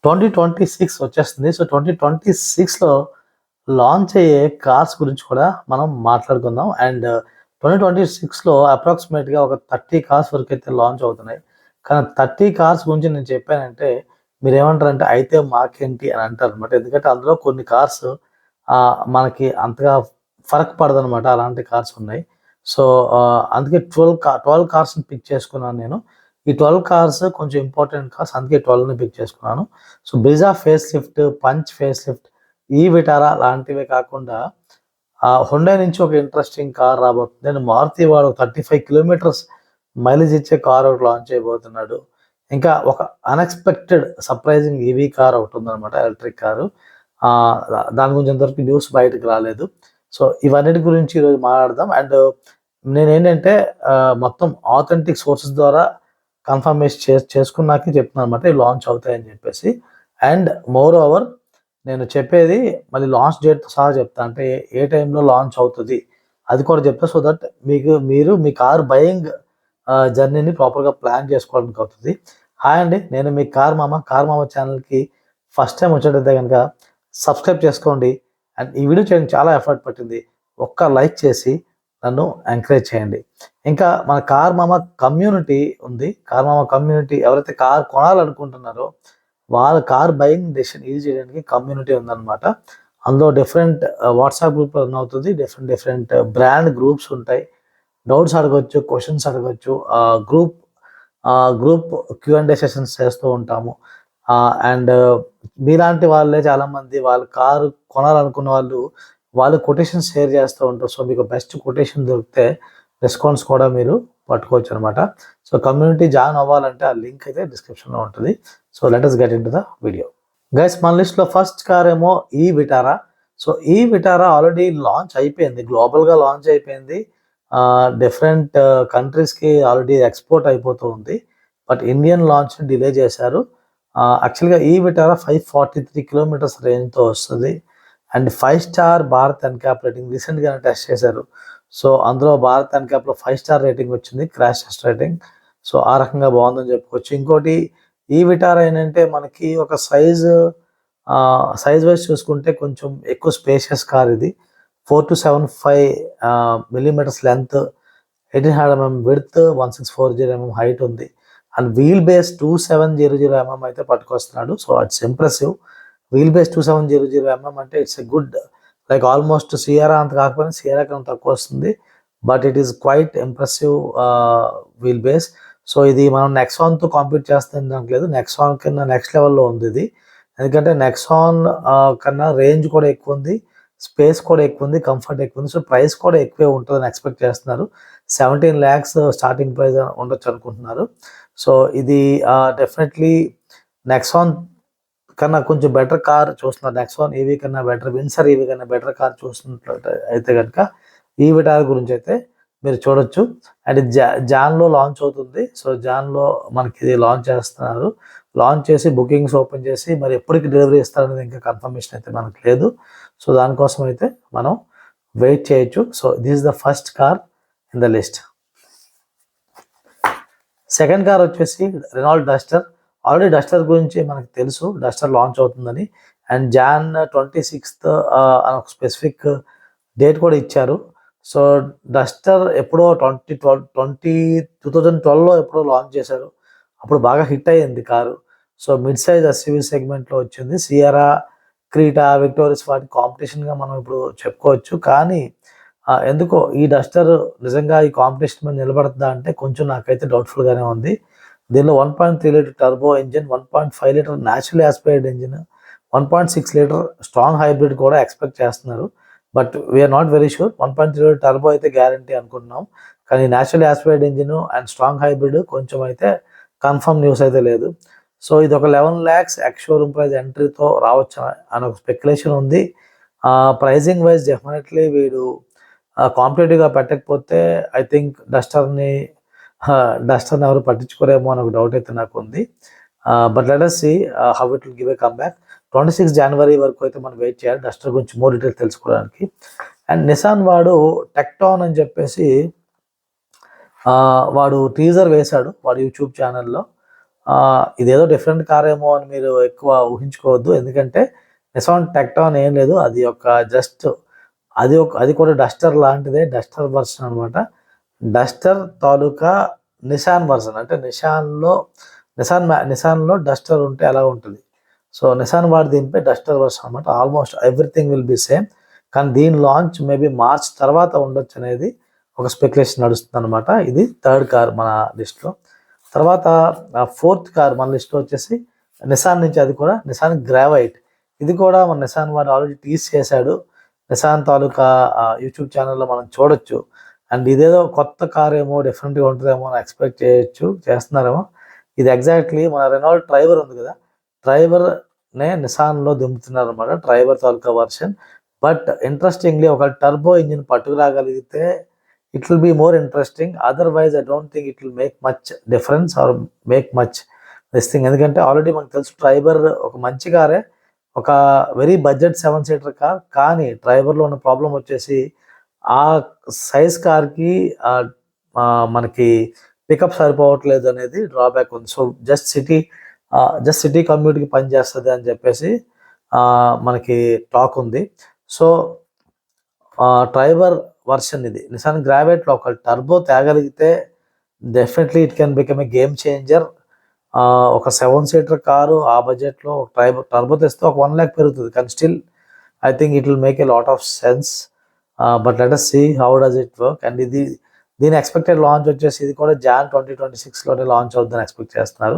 2026 వచ్చేస్తుంది. So 2026లో launch అయ్యే cars గురించి కూడా మనం మాట్లాడుకుందాం. అండ్ 2026లో అప్రాక్సిమేట్గా ఒక 30 కార్స్ వరకు అయితే లాంచ్ అవుతున్నాయి. కానీ 30 కార్స్ గురించి నేను చెప్పానంటే మీరు ఏమంటారంటే అయితే మాకేంటి అని అంటారు అనమాట. ఎందుకంటే అందులో కొన్ని కార్స్ మనకి అంతగా ఫరక్ పడదనమాట. అలాంటి కార్స్ ఉన్నాయి. సో అందుకే 12 కార్స్ని పిక్ చేసుకున్నాను నేను. ఈ 12 కార్స్ కొంచెం ఇంపార్టెంట్ కార్స్, అందుకే 12ని పిక్ చేసుకున్నాను. So Brezza face lift, punch face lift, ఈ విటారా లాంటివే కాకుండా హుండై నుంచి ఒక ఇంట్రెస్టింగ్ కార్ రాబోతుంది. నేను మారుతి వాడు 35 కిలోమీటర్స్ మైలేజ్ ఇచ్చే కార్ ఒకటి లాంచ్ చేయబోతున్నాడు. ఇంకా ఒక అన్ఎక్స్పెక్టెడ్ సర్ప్రైజింగ్ ఈవీ కార్ ఒకటి ఉందన్నమాట, ఎలక్ట్రిక్ కారు. దాని గురించి ఇంతవరకు న్యూస్ బయటకు రాలేదు. సో ఇవన్నిటి గురించి ఈరోజు మాట్లాడదాం. అండ్ నేనేంటంటే మొత్తం ఆథెంటిక్ సోర్సెస్ ద్వారా కన్ఫర్మేషన్ చేసుకున్నాకే చెప్తున్నాను అనమాట ఇవి లాంచ్ అవుతాయని చెప్పేసి. అండ్ మోర్ ఓవర్ నేను చెప్పేది మళ్ళీ లాంచ్ డేట్తో సహా చెప్తా, అంటే ఏ టైంలో లాంచ్ అవుతుంది అది కూడా చెప్తా. సో దట్ మీరు మీ కార్ బయింగ్ జర్నీని ప్రాపర్గా ప్లాన్ చేసుకోవడానికి అవుతుంది. హాయ్ అండి, నేను మీ కార్ మామ ఛానల్కి ఫస్ట్ టైం వచ్చేటైతే కనుక సబ్స్క్రైబ్ చేసుకోండి. అండ్ ఈ వీడియో చేయడానికి చాలా ఎఫర్ట్ పట్టింది. ఒక్క లైక్ చేసి నన్ను ఎంకరేజ్ చేయండి. ఇంకా మన కార్ మామ కమ్యూనిటీ ఉంది. కార్ మామ కమ్యూనిటీ ఎవరైతే కార్ కొనాలనుకుంటున్నారో వాళ్ళ కార్ బయింగ్ డెసిషన్ ఈజీ చేయడానికి కమ్యూనిటీ ఉందన్నమాట. అందులో డిఫరెంట్ వాట్సాప్ గ్రూప్ రన్ అవుతుంది. డిఫరెంట్ బ్రాండ్ గ్రూప్స్ ఉంటాయి. డౌట్స్ అడగవచ్చు, క్వశ్చన్స్ అడగవచ్చు. గ్రూప్ Q&A సెషన్స్ చేస్తూ ఉంటాము. అండ్ మీలాంటి వాళ్ళే చాలామంది వాళ్ళ కారు కొనాలనుకున్న వాళ్ళు కొటేషన్స్ షేర్ చేస్తూ ఉంటారు. సో మీకు బెస్ట్ కొటేషన్ దొరికితే డిస్కౌంట్స్ కూడా మీరు పట్టుకోవచ్చు అనమాట. సో కమ్యూనిటీ జాయిన్ అవ్వాలంటే ఆ లింక్ అయితే డిస్క్రిప్షన్లో ఉంటుంది. So let us get in to the video. Guys, మన లిస్ట్లో ఫస్ట్ కార్ ఏమో ఈ విటారా. సో ఈ విటారా ఆల్రెడీ లాంచ్ అయిపోయింది, గ్లోబల్గా లాంచ్ అయిపోయింది. డిఫరెంట్ కంట్రీస్కి ఆల్రెడీ ఎక్స్పోర్ట్ అయిపోతూ ఉంది. బట్ ఇండియన్ లాంచ్ డిలే చేశారు. యాక్చువల్గా ఈ విటారా 543 కిలోమీటర్స్ రేంజ్తో వస్తుంది. And 5 star Bharat NCAP rating రీసెంట్గానే టెస్ట్ చేశారు. సో అందులో భారత్ ఎన్క్యాప్లో 5 స్టార్ రేటింగ్ వచ్చింది, క్రాష్ టెస్ట్ రేటింగ్. సో ఆ రకంగా బాగుందని చెప్పుకోవచ్చు. ఇంకోటి ఈ విటారా ఏంటంటే మనకి ఒక సైజ్ వైజ్ చూసుకుంటే కొంచెం ఎక్కువ స్పేషియస్ కార్ ఇది. 4 to 75 millimeters length, 1800 mm width, 1640 mm height ఉంది. అండ్ వీల్ బేస్ 2700 mm అయితే పట్టుకొస్తున్నాడు. So it's impressive. Wheel base 2700 mm అంటే it's a good, like almost Sierra అంత కాకపోయినా సియరా కన్నా తక్కువ వస్తుంది. But it is quite impressive wheel base. సో ఇది మనం నెక్సాన్తో కాంపీట్ చేస్తుంది దానికి లేదు, నెక్సాన్ కన్నా నెక్స్ట్ లెవెల్లో ఉంది ఇది. ఎందుకంటే నెక్సాన్ కన్నా రేంజ్ కూడా ఎక్కువ ఉంది, స్పేస్ కూడా ఎక్కువ ఉంది, కంఫర్ట్ ఎక్కువ ఉంది. సో ప్రైస్ కూడా ఎక్కువే ఉంటుందని ఎక్స్పెక్ట్ చేస్తున్నారు. 17 lakhs స్టార్టింగ్ ప్రైస్ ఉండొచ్చు అనుకుంటున్నారు. సో ఇది డెఫినెట్లీ నెక్సాన్ కన్నా కొంచెం బెటర్ కార్ చూస్తున్నారు. నెక్సాన్ ఈవీ కన్నా బెటర్, విన్సర్ ఈవీ కన్నా బెటర్ కార్ చూస్తున్నట్లయితే అయితే కనుక ఈ విటారా గురించి అయితే మీరు చూడొచ్చు. అండ్ జాన్లో లాంచ్ అవుతుంది. సో జాన్లో మనకి ఇది లాంచ్ చేస్తున్నారు. లాంచ్ చేసి బుకింగ్స్ ఓపెన్ చేసి మరి ఎప్పటికి డెలివరీ ఇస్తారనేది ఇంకా కన్ఫర్మేషన్ అయితే మనకు లేదు. సో దానికోసం అయితే మనం వెయిట్ చేయొచ్చు. So this is the first car in the list. Second car వచ్చేసి రెనాల్ట్ డస్టర్. ఆల్రెడీ డస్టర్ గురించి మనకు తెలుసు, డస్టర్ లాంచ్ అవుతుందని. అండ్ Jan 26th అని ఒక స్పెసిఫిక్ డేట్ కూడా ఇచ్చారు. సో డస్టర్ ఎప్పుడో 2012లో ఎప్పుడో లాంచ్ చేశారు. అప్పుడు బాగా హిట్ అయ్యింది car. So mid size SUV సెగ్మెంట్లో వచ్చింది. సియరా, క్రీటా, విక్టోరియస్ వాటి కాంపిటీషన్గా మనం ఇప్పుడు చెప్పుకోవచ్చు. కానీ ఎందుకో ఈ డస్టర్ నిజంగా ఈ కాంపిటీషన్ మీద నిలబడుతుందా అంటే కొంచెం నాకైతే డౌట్ఫుల్గానే ఉంది. దీనిలో 1.3 litre turbo engine, 1.5 litre natural aspirated engine, 1.6 litre strong hybrid కూడా ఎక్స్పెక్ట్ చేస్తున్నారు. But we're not very sure. 1.3 litre turbo అయితే గ్యారంటీ అనుకుంటున్నాం, కానీ natural aspirated engine and strong hybrid కొంచెం అయితే కన్ఫర్మ్ న్యూస్ అయితే లేదు. సో ఇది ఒక 11 lakhs ఎక్స్ షోరూమ్ ప్రైస్ ఎంట్రీతో రావచ్చు అని ఒక స్పెక్యులేషన్ ఉంది. ప్రైజింగ్ వైజ్ డెఫినెట్లీ వీడు కాంపిటేటివ్గా పెట్టకపోతే ఐ థింక్ డస్టర్ని ఎవరు పట్టించుకోరేమో అని ఒక డౌట్ అయితే నాకు ఉంది. But let us see how it will give a comeback. 26 January వరకు అయితే మనం వెయిట్ చేయాలి డస్టర్ గురించి మోర్ డీటెయిల్స్ తెలుసుకోవడానికి. అండ్ నిసాన్ వాడు టెక్టాన్ అని చెప్పేసి వాడు టీజర్ వేశాడు వాడు యూట్యూబ్ ఛానల్లో. ఇదేదో డిఫరెంట్ కార్ ఏమో అని మీరు ఎక్కువ ఊహించుకోవద్దు. ఎందుకంటే నిసాన్ టెక్ట్రాన్ ఏం లేదు. అది ఒక జస్ట్ అది కూడా డస్టర్ లాంటిదే. డస్టర్ వర్షన్ అనమాట. డస్టర్ తాలూకా నిసాన్ వర్షన్. అంటే నిసాన్‌లో డస్టర్ ఉంటే ఎలా ఉంటది. సో, నిసాన్ వాడి దీనిపై డస్టర్ వర్షన్ అనమాట. Almost everything will be same. కానీ దీని లాంచ్ మేబీ మార్చ్ తర్వాత ఉండొచ్చనేది ఒక స్పెక్యులేషన్ నడుస్తుందనమాట. ఇది థర్డ్ కార్ మన లిస్ట్‌లో. తర్వాత ఫోర్త్ కార్ మన లిస్ట్‌లో వచ్చేసి నిసాన్ నుంచి, అది కూడా నిసాన్ గ్రావైట్. ఇది కూడా మన నిసాన్ వాడు ఆల్రెడీ టీజ్ చేశాడు. నిసాన్ తాలూకా యూట్యూబ్ ఛానల్‌లో మనం చూడొచ్చు. అండ్ ఇదేదో కొత్త కార్ ఏమో డిఫరెంట్‌గా ఉంటదేమో అని ఎక్స్‌పెక్ట్ చేస్తున్నారేమో. ఇది ఎగ్జాక్ట్‌లీ మన రెనాల్డ్ ట్రైబర్ ఉంది కదా! ట్రైబర్‌నే నిసాన్‌లో దింపుతున్నారనమాట. ట్రైబర్ తాలూకా వర్షన్. బట్ ఇంట్రెస్టింగ్‌లీ ఒక టర్బో ఇంజిన్ పట్టుకురాగలిగితే it will be more interesting. Otherwise I don't think it will make much difference or make much this thing. ఎందుకంటే ఆల్రెడీ మనకు తెలుసు ట్రైబర్ ఒక మంచి కారే. ఒక వెరీ బడ్జెట్ 7 సీటర్ కార్. కానీ ట్రైబర్‌లో ఉన్న ప్రాబ్లమ్ వచ్చేసి ఆ సైజ్ కార్‌కి మనకి పికప్ సరిపోవట్లేదు అనేది డ్రాబ్యాక్ ఉంది. సో, జస్ట్ సిటీ కమ్యూట్‌కి పనిచేస్తది అని చెప్పేసి మనకి టాక్ ఉంది. సో, ట్రైబర్ వర్షన్ ఇది. నిసాన్ గ్రావైట్‌లో ఒక టర్బో తేగలిగితే definitely it can become a game changer. ఒక 7 సీటర్ కారు ఆ బడ్జెట్‌లో టర్బో తెస్తే ఒక 1,00,000 పెరుగుతది. కానీ still I think it will make a lot of sense. But let us see how does it work. And దీని ఎక్స్‌పెక్టెడ్ లాంచ్ వచ్చేసి ఇది కూడా జాన్ 2026లోనే లాంచ్ అవుద్దని ఎక్స్‌పెక్ట్ చేస్తున్నారు.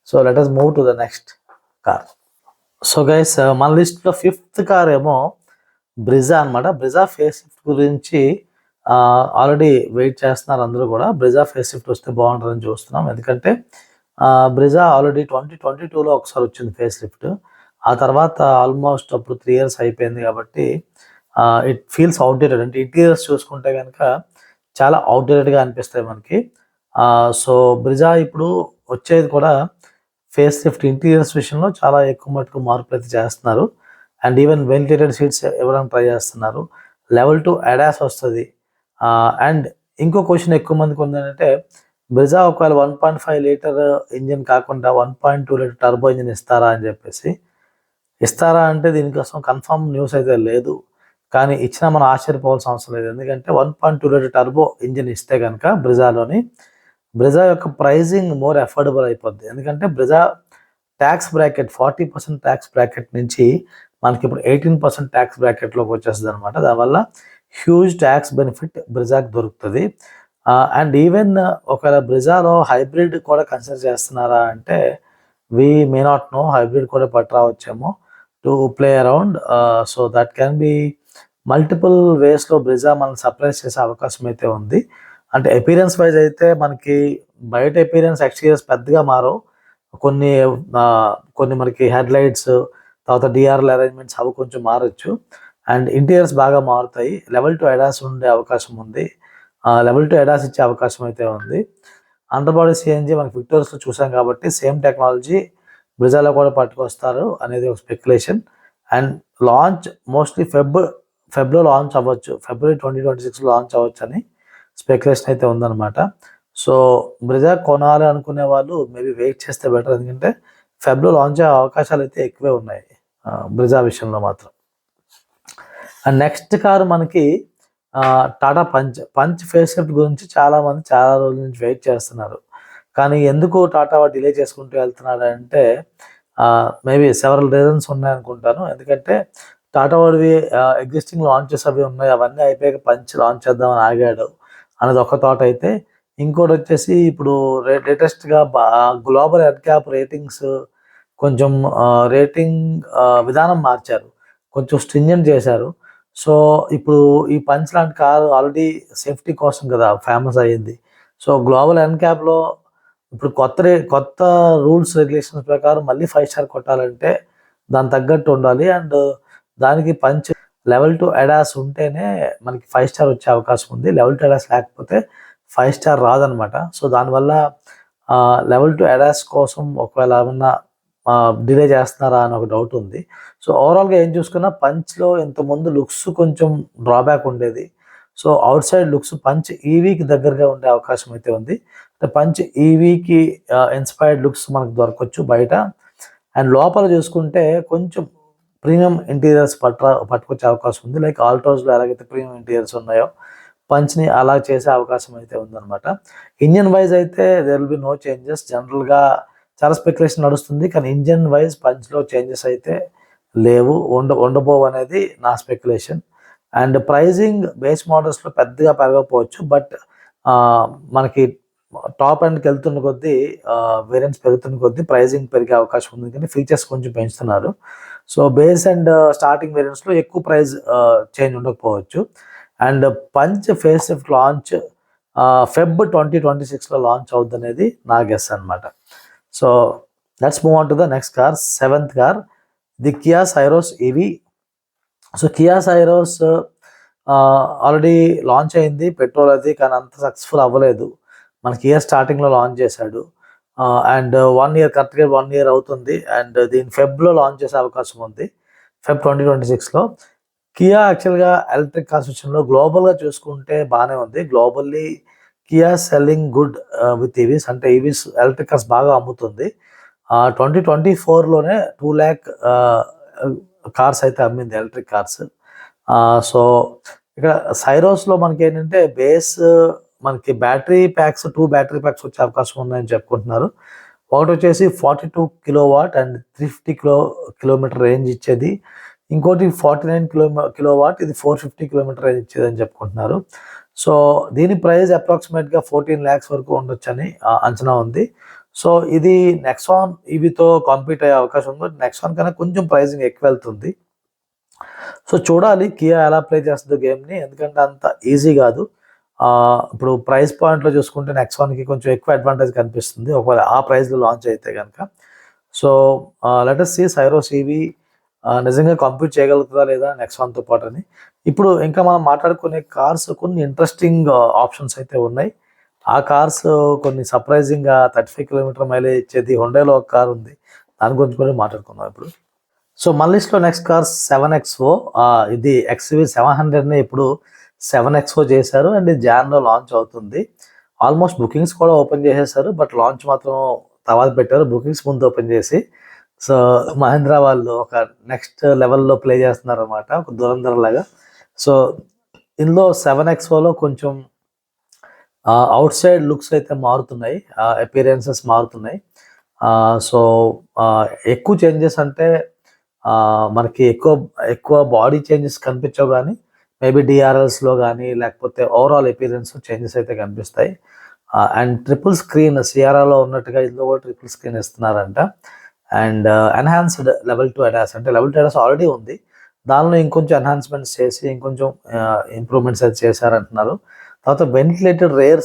So, let us move to the next car. So guys, మన లిస్ట్‌లో fifth car ఏమో బ్రిజా అనమాట. బ్రిజా ఫేస్ లిఫ్ట్ గురించి ఆల్రెడీ వెయిట్ చేస్తున్నారు అందరూ కూడా. బ్రిజా ఫేస్ లిఫ్ట్ వస్తే బాగుంటుందని చూస్తున్నాం. ఎందుకంటే బ్రిజా ఆల్రెడీ 2022లో ఒకసారి వచ్చింది ఫేస్ లిఫ్ట్. ఆ తర్వాత ఆల్మోస్ట్ అప్పుడు 3 ఇయర్స్ అయిపోయింది కాబట్టి ఇట్ ఫీల్స్ అవుట్‌డేటెడ్. అంటే ఇంటీరియర్స్ చూసుకుంటే కనుక చాలా అవుట్‌డేటెడ్‌గా అనిపిస్తాయి మనకి. సో, బ్రిజా ఇప్పుడు వచ్చేది కూడా ఫేస్ లిఫ్ట్ ఇంటీరియర్స్ విషయంలో చాలా ఎక్కువ మటుకు మార్పులైతే చేస్తున్నారు. అండ్ ఈవెన్ వెంటిలేటెడ్ సీట్స్ ఇవ్వడానికి ట్రై చేస్తున్నారు. లెవెల్ 2 అడాస్ వస్తది. అండ్ ఇంకో క్వెషన్ ఎక్కువ మందికి ఉందేంటంటే బ్రిజా ఒకవేళ 1.5 లీటర్ ఇంజిన్ కాకుండా 1.2 లీటర్ టర్బో ఇంజిన్ ఇస్తారా అని చెప్పేసి. ఇస్తారా అంటే దీనికోసం కన్ఫర్మ్ న్యూస్ అయితే లేదు. కానీ ఇచ్చినా మనం ఆశ్చర్యపోవాల్సిన అవసరం లేదు. ఎందుకంటే 1.2 లీటర్ టర్బో ఇంజిన్ ఇస్తే గనక బ్రిజా యొక్క ప్రైజింగ్ మోర్ అఫోర్డబుల్ అయిపోద్ది. ఎందుకంటే Brezza tax bracket 40% tax bracket నుంచి మనకిప్పుడు 18% ట్యాక్స్ బ్రాకెట్‌లోకి వచ్చేస్తదనమాట. దానివల్ల హ్యూజ్ ట్యాక్స్ బెనిఫిట్ బ్రిజాకి దొరుకుతది. అండ్ ఈవెన్ ఒకవేళ బ్రిజాలో హైబ్రిడ్ కూడా కన్సిడర్ చేస్తున్నారా అంటే we may not know. Hybrid కూడా పట్టురావచ్చేమో to play around. So, that can be multiple వేస్‌లో బ్రిజా మనల్ని సర్ప్రైజ్ చేసే అవకాశం అయితే ఉంది. అంటే అపియరెన్స్ వైజ్ అయితే మనకి బయట అపియరెన్స్, ఎక్స్‌టీరియర్స్ పెద్దగా మారవు. కొన్ని కొన్ని మనకి హెడ్‌లైట్స్, తర్వాత డీఆర్ఎల్ అరేంజ్‌మెంట్స్ అవి కొంచెం మారొచ్చు. అండ్ ఇంటీరియర్స్ బాగా మారుతాయి. లెవెల్ 2 అడాస్ ఉండే అవకాశం ఉంది. లెవెల్ 2 అడాస్ ఇచ్చే అవకాశం అయితే ఉంది. అండర్ బాడీ సీఎన్‌జీ మనకి విక్టోరియస్‌లో చూసాం కాబట్టి సేమ్ టెక్నాలజీ బ్రిజాలో కూడా పట్టుకొస్తారు అనేది ఒక స్పెక్యులేషన్. అండ్ లాంచ్ మోస్ట్‌లీ ఫెబ్‌లో లాంచ్ అవ్వచ్చు. ఫిబ్రవరి 2026లో లాంచ్ అవ్వచ్చని స్పెక్యులేషన్ అయితే ఉందన్నమాట. సో, బ్రిజా కొనాలి అనుకునే వాళ్ళు మేబీ వెయిట్ చేస్తే బెటర్. ఎందుకంటే ఫెబ్‌లో లాంచ్ అయ్యే అవకాశాలు అయితే ఎక్కువే ఉన్నాయి బ్రిజా విషయంలో మాత్రం. అండ్ నెక్స్ట్ కారు మనకి టాటా పంచ్ ఫేస్ లిఫ్ట్ గురించి చాలామంది చాలా రోజుల నుంచి వెయిట్ చేస్తున్నారు. కానీ ఎందుకు టాటా డిలే చేసుకుంటూ వెళ్తున్నాడంటే మేబీ సెవరల్ రీజన్స్ ఉన్నాయనుకుంటాను. ఎందుకంటే టాటా వాడివి ఎగ్జిస్టింగ్ లాంచెస్ అవి ఉన్నాయి. అవన్నీ అయిపోయాక పంచ్ లాంచ్ చేద్దామని ఆగాడు అనేది ఒక థాట్ అయితే, ఇంకోటి వచ్చేసి ఇప్పుడు లేటెస్ట్‌గా గ్లోబల్ హెడ్ క్యాప్ రేటింగ్స్ కొంచెం రేటింగ్ విధానం మార్చారు. కొంచెం స్ట్రింజెంట్ చేశారు. సో, ఇప్పుడు ఈ పంచ్ లాంటి కారు ఆల్రెడీ సేఫ్టీ కోసం కదా ఫేమస్ అయ్యింది. సో, గ్లోబల్ ఎన్‌క్యాప్‌లో ఇప్పుడు కొత్త రూల్స్, రెగ్యులేషన్స్ ప్రకారం మళ్ళీ 5 స్టార్ కొట్టాలంటే దానికి తగ్గట్టు ఉండాలి. అండ్ దానికి పంచ్ లెవెల్ 2 అడాస్ ఉంటేనే మనకి 5 స్టార్ వచ్చే అవకాశం ఉంది. లెవెల్ 2 అడాస్ లేకపోతే 5 స్టార్ రాదనమాట. సో, దానివల్ల లెవెల్ 2 అడాస్ కోసం ఒకవేళ ఏమన్నా డిలే చేస్తున్నారా అని ఒక డౌట్ ఉంది. సో, ఓవరాల్‌గా ఏం చూసుకున్నా పంచ్‌లో ఇంతకుముందు లుక్స్ కొంచెం డ్రాబ్యాక్ ఉండేది. So outside looks Punch ఈవీకి దగ్గరగా ఉండే అవకాశం అయితే ఉంది. పంచ్ ఈవీకి ఇన్స్పైర్డ్ లుక్స్ మనకు దొరకవచ్చు బయట. అండ్ లోపల చూసుకుంటే కొంచెం ప్రీమియం ఇంటీరియర్స్ పట్టుకొచ్చే అవకాశం ఉంది. లైక్ ఆల్టోస్లో ఎలాగైతే ప్రీమియం ఇంటీరియర్స్ ఉన్నాయో పంచ్ని అలా చేసే అవకాశం అయితే ఉందన్నమాట. ఇంజన్ వైజ్ అయితే there will be no changes. జనరల్గా చాలా స్పెక్యులేషన్ నడుస్తుంది, కానీ ఇంజన్ వైజ్ పంచ్లో చేంజెస్ అయితే లేవు, ఉండబోవు అనేది నా స్పెక్యులేషన్. అండ్ ప్రైజింగ్ బేస్ మోడల్స్లో పెద్దగా పెరగకపోవచ్చు, బట్ మనకి టాప్ ఎండ్కి వెళ్తున్న కొద్దీ వేరియంట్స్ పెరుగుతున్న కొద్దీ ప్రైజింగ్ పెరిగే అవకాశం ఉంది, కానీ ఫీచర్స్ కొంచెం పెంచుతున్నారు. సో బేస్ అండ్ స్టార్టింగ్ వేరియంట్స్లో ఎక్కువ ప్రైస్ చేంజ్ ఉండకపోవచ్చు. And Punch facelift launch Feb 2026లో లాంచ్ అవుద్ది అనేది నా గెస్ అనమాట. So let's move on to the next car, 7th car, the Kia Syros EV. So Kia Syros already launch అయింది petrol అది, కానీ అంత సక్సెస్ఫుల్ అవ్వలేదు. మనకి ఇయర్ స్టార్టింగ్లో లాంచ్ చేశాడు. అండ్ 1 year, కరెక్ట్గా 1 year అవుతుంది. అండ్ దీన్ని ఫెబ్లో లాంచ్ చేసే అవకాశం ఉంది, ఫెబ్ 2026లో. కియా యాక్చువల్గా ఎలక్ట్రిక్ కార్స్ విషయంలో గ్లోబల్గా చూసుకుంటే బాగానే ఉంది. Globally Kia selling good with EVs, అంటే ఈవీస్ ఎలక్ట్రిక్ కార్స్ బాగా అమ్ముతుంది. 2024లోనే 2 lakh కార్స్ అయితే అమ్మింది, ఎలక్ట్రిక్ కార్స్. సో ఇక్కడ సైరోస్లో మనకి ఏంటంటే బేస్ మనకి బ్యాటరీ ప్యాక్స్ 2 బ్యాటరీ ప్యాక్స్ వచ్చే అవకాశం ఉందని చెప్పుకుంటున్నారు. ఒకటి వచ్చేసి 42 kW అండ్ 350 కిలోమీటర్ రేంజ్ ఇచ్చేది, ఇంకోటి 49 kW, ఇది 450 కిలోమీటర్ రేంజ్ ఇచ్చేది అని చెప్పుకుంటున్నారు. సో దీని ప్రైస్ అప్రాక్సిమేట్గా 14 lakhs వరకు ఉండొచ్చని అంచనా ఉంది. సో ఇది నెక్సాన్ ఈవీతో కాంపీట్ అయ్యే అవకాశం ఉంది. నెక్సాన్ కన్నా కొంచెం ప్రైజింగ్ ఎక్కువ వెళ్తుంది. సో చూడాలి కియా ఎలా ప్లే చేస్తుందో గేమ్ని, ఎందుకంటే అంత ఈజీ కాదు. ఇప్పుడు ప్రైస్ పాయింట్లో చూసుకుంటే నెక్సాన్కి కొంచెం ఎక్కువ అడ్వాంటేజ్ కనిపిస్తుంది ఒకవేళ ఆ ప్రైస్లో లాంచ్ అయితే కనుక. So let us see Syros EV నిజంగా కంప్లీట్ చేయగలుగుతుందా లేదా నెక్సాన్తో పాటు అని. ఇప్పుడు ఇంకా మనం మాట్లాడుకునే కార్స్ కొన్ని ఇంట్రెస్టింగ్ ఆప్షన్స్ అయితే ఉన్నాయి. ఆ కార్స్ కొన్ని సర్ప్రైజింగ్గా 35 కిలోమీటర్ మైలేజ్ ఇచ్చేది హుండాయ్లో ఒక కార్ ఉంది, దాని గురించి కూడా మాట్లాడుకుందాం ఇప్పుడు. సో మన లిస్ట్లో నెక్స్ట్ కార్ 7XO. ఇది XUV 700ని ఇప్పుడు 7XO చేశారు అండ్ జాన్లో లాంచ్ అవుతుంది. ఆల్మోస్ట్ బుకింగ్స్ కూడా ఓపెన్ చేసేసారు, బట్ లాంచ్ మాత్రం తర్వాత పెట్టారు, బుకింగ్స్ ముందు ఓపెన్ చేసి. సో మహీంద్రా వాళ్ళు ఒక నెక్స్ట్ లెవెల్లో ప్లే చేస్తున్నారు అనమాట, ఒక దురంధర్ లాగా. సో ఇందులో 7XOలో కొంచెం అవుట్ సైడ్ లుక్స్ అయితే మారుతున్నాయి, అపీరెన్సెస్ మారుతున్నాయి. సో ఎక్కువ చేంజెస్ అంటే మనకి ఎక్కువ బాడీ చేంజెస్ కనిపించవు, కానీ మేబీ డిఆర్ఎల్స్లో కానీ లేకపోతే ఓవరాల్ అపీరెన్స్ చేంజెస్ అయితే కనిపిస్తాయి. అండ్ ట్రిపుల్ స్క్రీన్ సిఆర్ఆలో ఉన్నట్టుగా ఇందులో కూడా ట్రిపుల్ స్క్రీన్ ఇస్తున్నారంట. అండ్ ఎన్హాన్స్డ్ లెవెల్ 2 ADAS, అంటే లెవెల్ 2 ADAS ఆల్రెడీ ఉంది, దానిలో ఇంకొంచెం ఎన్హాన్స్మెంట్స్ చేసి ఇంకొంచెం ఇంప్రూవ్మెంట్స్ అయితే చేశారంటున్నారు. తర్వాత వెంటిలేటెడ్ రేర్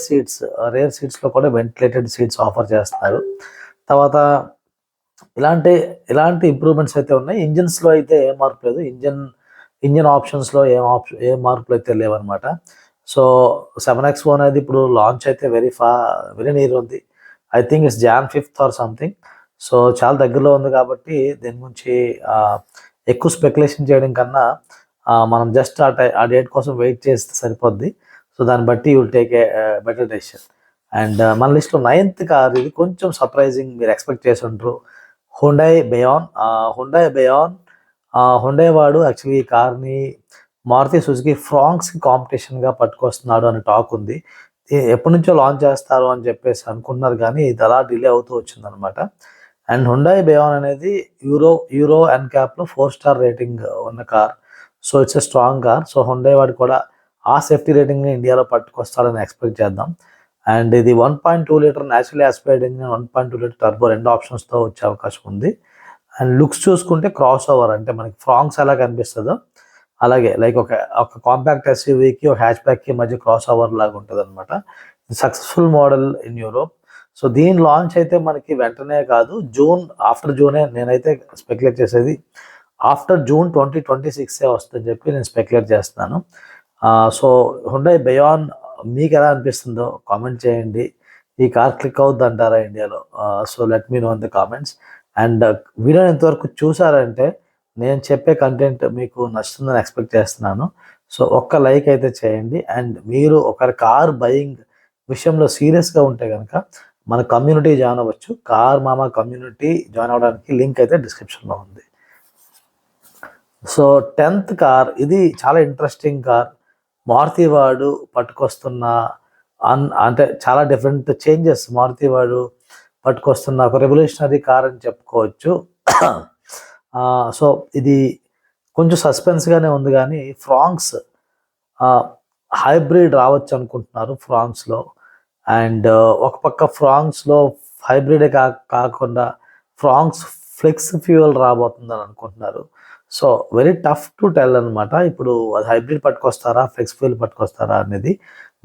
సీట్స్లో కూడా వెంటిలేటెడ్ సీట్స్ ఆఫర్ చేస్తున్నారు. తర్వాత ఇలాంటి ఇంప్రూవ్మెంట్స్ అయితే ఉన్నాయి. ఇంజిన్స్లో అయితే ఏం మార్పు లేదు, ఇంజన్ ఆప్షన్స్లో ఏం మార్పులు అయితే లేవన్నమాట. సో 7XO అనేది ఇప్పుడు లాంచ్ అయితే వెరీ నియర్ ఉంది. I think it's Jan 5th or something. So చాలా దగ్గరలో ఉంది కాబట్టి దీని గురించి ఎక్కువ స్పెక్యులేషన్ చేయడం కన్నా మనం జస్ట్ ఆ డేట్ కోసం వెయిట్ చేస్తే సరిపోద్ది. సో దాన్ని బట్టి you will take a better decision. And మన లిస్ట్లో 9th కార్, ఇది కొంచెం సర్ప్రైజింగ్, మీరు ఎక్స్పెక్ట్ చేసి ఉంటారు, హుండాయ్ బెయాన్. హుండాయ్ వాడు యాక్చువల్లీ ఈ కార్ని మారుతి సుజుకి ఫ్రాంక్స్కి కాంపిటీషన్గా పట్టుకొస్తున్నాడు అని టాక్ ఉంది. ఎప్పటి నుంచో లాంచ్ చేస్తారు అని చెప్పేసి అనుకున్నారు, కానీ ఇది అలా డిలే అవుతూ వచ్చిందనమాట. అండ్ హుండాయ్ బెయాన్ అనేది యూరో NCAPలో 4 star రేటింగ్ ఉన్న car. So it's a strong car. So Hyundai వాడు కూడా ఆ సేఫ్టీ రేటింగ్ని ఇండియాలో పట్టుకొస్తాడని ఎక్స్పెక్ట్ చేద్దాం. అండ్ ఇది 1.2 litre naturally aspired engine, 1.2 litre turbo, 2 ఆప్షన్స్తో వచ్చే అవకాశం ఉంది. అండ్ లుక్స్ చూసుకుంటే క్రాస్ ఓవర్, అంటే మనకి ఫ్రాంక్స్ ఎలా కనిపిస్తుందో అలాగే లైక్ ఒక కాంపాక్ట్ SUVకి ఒక హ్యాచ్ బ్యాక్కి మధ్య క్రాస్ ఓవర్ లాగా ఉంటుంది అనమాట. Successful model in Europe. So దీని లాంచ్ అయితే మనకి వెంటనే కాదు, ఆఫ్టర్ జూనే నేనైతే స్పెక్యులేట్ చేసేది, ఆఫ్టర్ June 2026 వస్తుందని చెప్పి నేను స్పెక్యులేట్ చేస్తున్నాను. సో హుండాయ్ బెయాన్ మీకు ఎలా అనిపిస్తుందో కామెంట్ చేయండి. ఈ కార్ క్లిక్ అవుద్ది అంటారా ఇండియాలో? So let me know in the comments. And వీడియోని ఇంతవరకు చూసారంటే నేను చెప్పే కంటెంట్ మీకు నచ్చుతుందని ఎక్స్పెక్ట్ చేస్తున్నాను. సో ఒక్క లైక్ అయితే చేయండి. అండ్ మీరు ఒకరి కార్ బయింగ్ విషయంలో సీరియస్గా ఉంటే కనుక మన కమ్యూనిటీ జాయిన్ అవ్వచ్చు. కార్ మామ కమ్యూనిటీ జాయిన్ అవ్వడానికి లింక్ అయితే డిస్క్రిప్షన్లో ఉంది. సో 10th కార్, ఇది చాలా ఇంట్రెస్టింగ్ కార్. మారుతి వాడు పట్టుకొస్తున్న అంటే చాలా డిఫరెంట్ చేంజెస్ మారుతి వాడు పట్టుకొస్తున్న ఒక రెవల్యూషనరీ కార్ అని చెప్పుకోవచ్చు. సో ఇది కొంచెం సస్పెన్స్గానే ఉంది, కానీ ఫ్రాంక్స్ హైబ్రిడ్ రావచ్చు అనుకుంటున్నారు ఫ్రాంక్స్లో. అండ్ ఒక పక్క ఫ్రాంక్స్లో హైబ్రిడే కాకుండా ఫ్రాంక్స్ ఫ్లెక్స్ ఫ్యూయల్ రాబోతుందని అనుకుంటున్నారు. So very tough to tell అనమాట. ఇప్పుడు అది హైబ్రిడ్ పట్టుకొస్తారా ఫ్లెక్స్ ఫ్యూయల్ పట్టుకొస్తారా అనేది.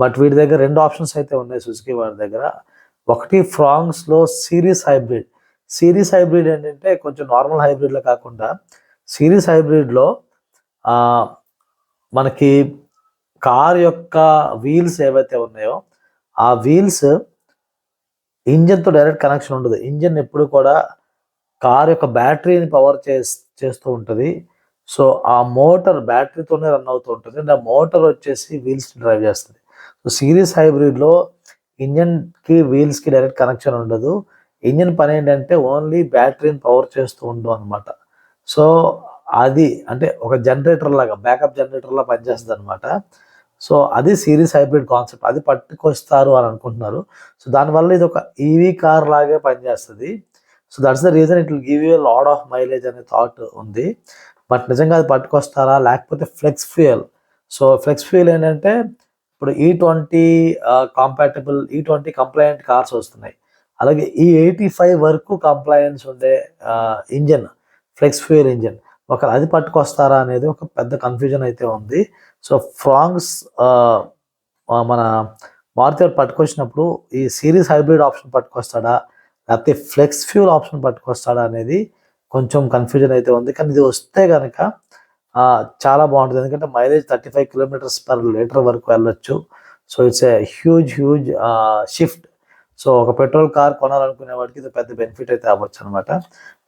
బట్ వీటి దగ్గర 2 ఆప్షన్స్ అయితే ఉన్నాయి సుజుకి వాడి దగ్గర. ఒకటి ఫ్రాంక్స్లో సిరీస్ హైబ్రిడ్. సిరీస్ హైబ్రిడ్ ఏంటంటే కొంచెం నార్మల్ హైబ్రిడ్లో కాకుండా సిరీస్ హైబ్రిడ్లో మనకి కార్ యొక్క వీల్స్ ఏవైతే ఉన్నాయో ఆ వీల్స్ ఇంజన్తో డైరెక్ట్ కనెక్షన్ ఉండదు. ఇంజన్ ఎప్పుడు కూడా కార్ యొక్క బ్యాటరీని పవర్ చేస్తూ ఉంటుంది. సో ఆ మోటార్ బ్యాటరీతోనే రన్ అవుతూ ఉంటుంది అండ్ ఆ మోటార్ వచ్చేసి వీల్స్ డ్రైవ్ చేస్తుంది. సో సిరీస్ హైబ్రిడ్లో ఇంజన్కి వీల్స్కి డైరెక్ట్ కనెక్షన్ ఉండదు. ఇంజన్ పని ఏంటంటే ఓన్లీ బ్యాటరీని పవర్ చేస్తూ ఉండదు అనమాట. సో అది అంటే ఒక జనరేటర్ లాగా, బ్యాకప్ జనరేటర్ లాగా పనిచేస్తుంది అనమాట. సో అది సిరీస్ హైబ్రిడ్ కాన్సెప్ట్, అది పట్టుకొస్తారు అని అనుకుంటున్నారు. సో దానివల్ల ఇది ఒక ఈవీ కార్ లాగే పనిచేస్తుంది. So that's the reason it will give you lot of mileage అనే థాట్ ఉంది. బట్ నిజంగా అది పట్టుకొస్తారా, లేకపోతే flex fuel. So flex fuel ఏంటంటే ఇప్పుడు E20 compatible E20 complaint cars వస్తున్నాయి. అలాగే E85 వరకు కంప్లైన్స్ ఉండే ఇంజన్ ఫ్లెక్స్ ఫ్యూయల్ ఇంజన్. ఒకవేళ అది పట్టుకొస్తారా అనేది ఒక పెద్ద కన్ఫ్యూజన్ అయితే ఉంది. సో ఫ్రాంక్స్ మన మారుతి పట్టుకొచ్చినప్పుడు ఈ సిరీస్ హైబ్రిడ్ ఆప్షన్ పట్టుకొస్తాడా, లేకపోతే ఫ్లెక్స్ ఫ్యూల్ ఆప్షన్ పట్టుకొస్తాడా అనేది కొంచెం కన్ఫ్యూజన్ అయితే ఉంది. కానీ ఇది వస్తే కనుక చాలా బాగుంటుంది, ఎందుకంటే మైలేజ్ 35 km/L వరకు వెళ్ళొచ్చు. So it's a huge shift. So ఒక పెట్రోల్ కార్ కొనాలనుకునే వాడికి ఇది పెద్ద బెనిఫిట్ అయితే అవ్వచ్చు అనమాట.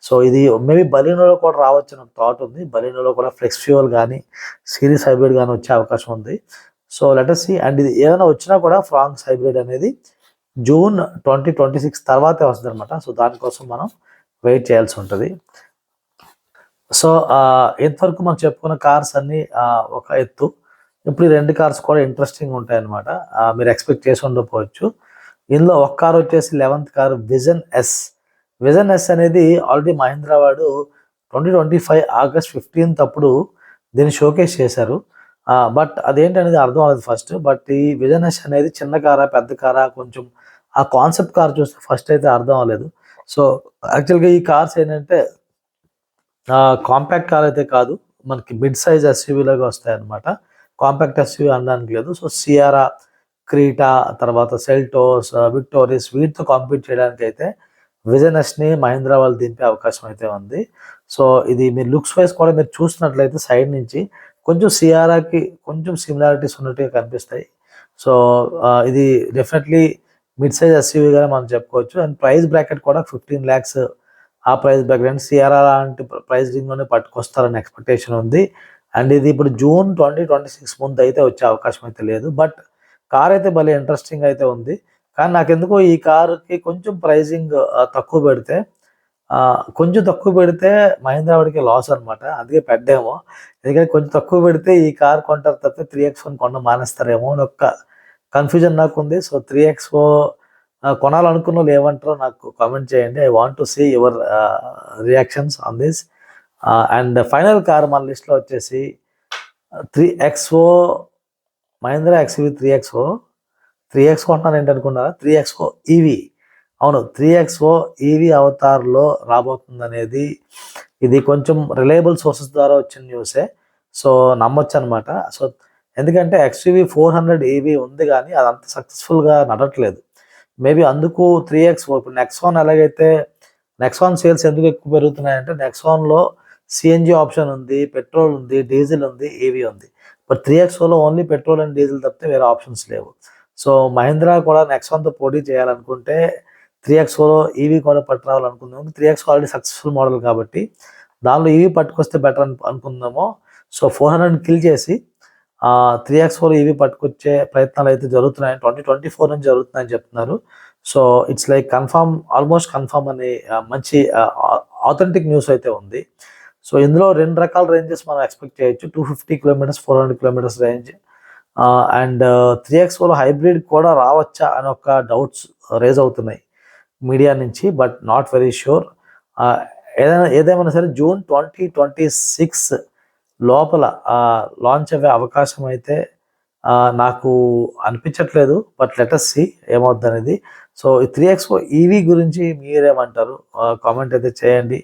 సో ఇది మేబీ బలినోలో కూడా రావచ్చు అని ఒక థాట్ ఉంది. బలినోలో కూడా ఫ్లెక్స్ ఫ్యూయల్ కానీ సిరీస్ హైబ్రిడ్ కానీ వచ్చే అవకాశం ఉంది. So let us see. And ఇది ఏదైనా వచ్చినా కూడా ఫ్రాంక్స్ హైబ్రిడ్ అనేది June 2026 తర్వాతే వస్తుంది అనమాట. సో దానికోసం మనం వెయిట్ చేయాల్సి ఉంటుంది. సో ఎంతవరకు మనం చెప్పుకున్న కార్స్ అన్నీ ఒక ఎత్తు. ఇప్పుడు ఈ 2 కార్స్ కూడా ఇంట్రెస్టింగ్ ఉంటాయి అనమాట. మీరు ఎక్స్పెక్ట్ చేసి ఉండకపోవచ్చు. ఇందులో ఒక కార్ వచ్చేసి 11th car vision S. Vision S అనేది ఆల్రెడీ మహీంద్రా వాడు 2025 August 15th అప్పుడు దీన్ని షోకేస్ చేశారు. బట్ అదేంటనేది అర్థం అవ్వలేదు ఫస్ట్. బట్ ఈ విజన్ ఎస్ అనేది చిన్న కారా పెద్ద కారా, కొంచెం ఆ కాన్సెప్ట్ కార్ చూస్తే ఫస్ట్ అయితే అర్థం అవ్వలేదు. సో యాక్చువల్గా ఈ కార్స్ ఏంటంటే కాంపాక్ట్ కార్ అయితే కాదు, మనకి మిడ్ సైజ్ ఎస్యూవీ లాగా వస్తాయి అనమాట. కాంపాక్ట్ ఎస్యూవీ అనడానికి లేదు. సో సియారా, క్రీటా, తర్వాత సెల్టోస్, విక్టోరియస్ వీటితో కాంపీట్ చేయడానికి అయితే విజన్ ఎస్ని మహీంద్రా వాళ్ళు దింపే అవకాశం అయితే ఉంది. సో ఇది మీరు లుక్స్ వైజ్ కూడా మీరు చూసినట్లయితే సైడ్ నుంచి కొంచెం సియారాకి కొంచెం సిమిలారిటీస్ ఉన్నట్టుగా కనిపిస్తాయి. సో ఇది డెఫినెట్లీ మిడ్ సైజ్ ఎస్యూవీగానే మనం చెప్పుకోవచ్చు. అండ్ ప్రైస్ బ్రాకెట్ కూడా 15 lakhs ఆ ప్రైస్ బ్రాకెట్ సియారా లాంటి ప్రైస్ రింగ్లోనే పట్టుకొస్తారని ఎక్స్పెక్టేషన్ ఉంది. అండ్ ఇది ఇప్పుడు June 2026 ముందు అయితే వచ్చే అవకాశం అయితే లేదు. బట్ కార్ అయితే భలే ఇంట్రెస్టింగ్ అయితే ఉంది. కానీ నాకెందుకో ఈ కార్కి కొంచెం ప్రైజింగ్ తక్కువ పెడితే మహీంద్రా వాడికి లాస్ అనమాట. అందుకే పెట్టేమో. ఎందుకంటే కొంచెం తక్కువ పెడితే ఈ కార్ కొంటారు తప్పితే 3XO కొనడం మానేస్తారేమో అని ఒక కన్ఫ్యూజన్ నాకు ఉంది. సో 3XO కొనాలనుకున్న వాళ్ళు ఏమంటారో నాకు కామెంట్ చేయండి. I want to see your reactions on this. And final car మన లిస్ట్లో వచ్చేసి 3XO Mahindra XUV 3XO. 3XO అంటున్నాను ఏంటనుకున్నారా, 3XO ఈవీ. అవును, 3XO ఈవీ అవతార్లో రాబోతుంది అనేది ఇది కొంచెం రిలయబుల్ సోర్సెస్ ద్వారా వచ్చిన న్యూసే. సో నమ్మొచ్చు అనమాట. సో ఎందుకంటే XUV 400 ఈవీ ఉంది, కానీ అది అంత సక్సెస్ఫుల్గా నడట్లేదు. మేబీ అందుకు 3XO. ఇప్పుడు నెక్సాన్ ఎలాగైతే నెక్సాన్ సేల్స్ ఎందుకు ఎక్కువ పెరుగుతున్నాయంటే నెక్సాన్లో సిఎన్జి ఆప్షన్ ఉంది, పెట్రోల్ ఉంది, డీజిల్ ఉంది, ఈవీ ఉంది. బట్ 3XOలో ఓన్లీ పెట్రోల్ అండ్ డీజిల్ తప్పితే వేరే ఆప్షన్స్ లేవు. సో మహీంద్రా కూడా నెక్సాన్తో పోటీ చేయాలనుకుంటే 3XOలో ఈవీ కూడా పట్టురావాలనుకుందాము. 3XO ఆల్రెడీ సక్సెస్ఫుల్ మోడల్ కాబట్టి దానిలో ఈవీ పట్టుకొస్తే బెటర్ అనుకుందాము. సో 400 కిల్ చేసి 3X4 ఈవీ పట్టుకొచ్చే ప్రయత్నాలు అయితే జరుగుతున్నాయి. 2024 నుంచి జరుగుతున్నాయని చెప్తున్నారు. So it's like confirm, almost confirm అని మంచి ఆథెంటిక్ న్యూస్ అయితే ఉంది. సో ఇందులో 2 రకాల రేంజెస్ మనం ఎక్స్పెక్ట్ చేయొచ్చు. 250 kilometres, 400 kilometres range. And 3X4 hybrid కూడా రావచ్చా అని ఒక డౌట్స్ రేజ్ అవుతున్నాయి మీడియా నుంచి. But not very sure. ఏదేమైనా సరే జూన్ 2026 లోపల లాంచ్ అయ్యే అవకాశం అయితే నాకు అనిపించట్లేదు. బట్ లెట్ అస్ సీ ఏమవుద్దనేది. సో ఈ 3X4 ఈవీ గురించి మీరేమంటారు? కామెంట్ అయితే చేయండి.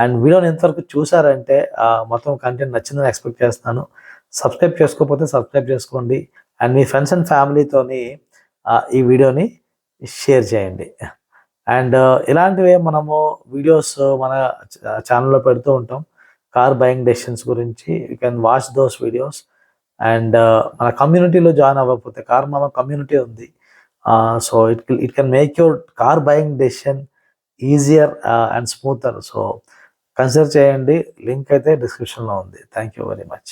అండ్ వీడియోని ఎంతవరకు చూసారంటే మొత్తం కంటెంట్ నచ్చిందని ఎక్స్పెక్ట్ చేస్తున్నాను. సబ్స్క్రైబ్ చేసుకోకపోతే సబ్స్క్రైబ్ చేసుకోండి. అండ్ మీ ఫ్రెండ్స్ అండ్ ఫ్యామిలీతోని ఈ వీడియోని షేర్ చేయండి. అండ్ ఇలాంటివే మనము వీడియోస్ మన ఛానల్లో పెడుతూ ఉంటాం. కార్ బయింగ్ డెసిషన్స్ గురించి you can watch those videos. And మన కమ్యూనిటీలో జాయిన్ అవ్వకపోతే కార్ మామ కమ్యూనిటీ ఉంది. So it can make your car buying decision easier and smoother. So consider చేయండి. లింక్ అయితే డిస్క్రిప్షన్లో ఉంది. Thank you very much.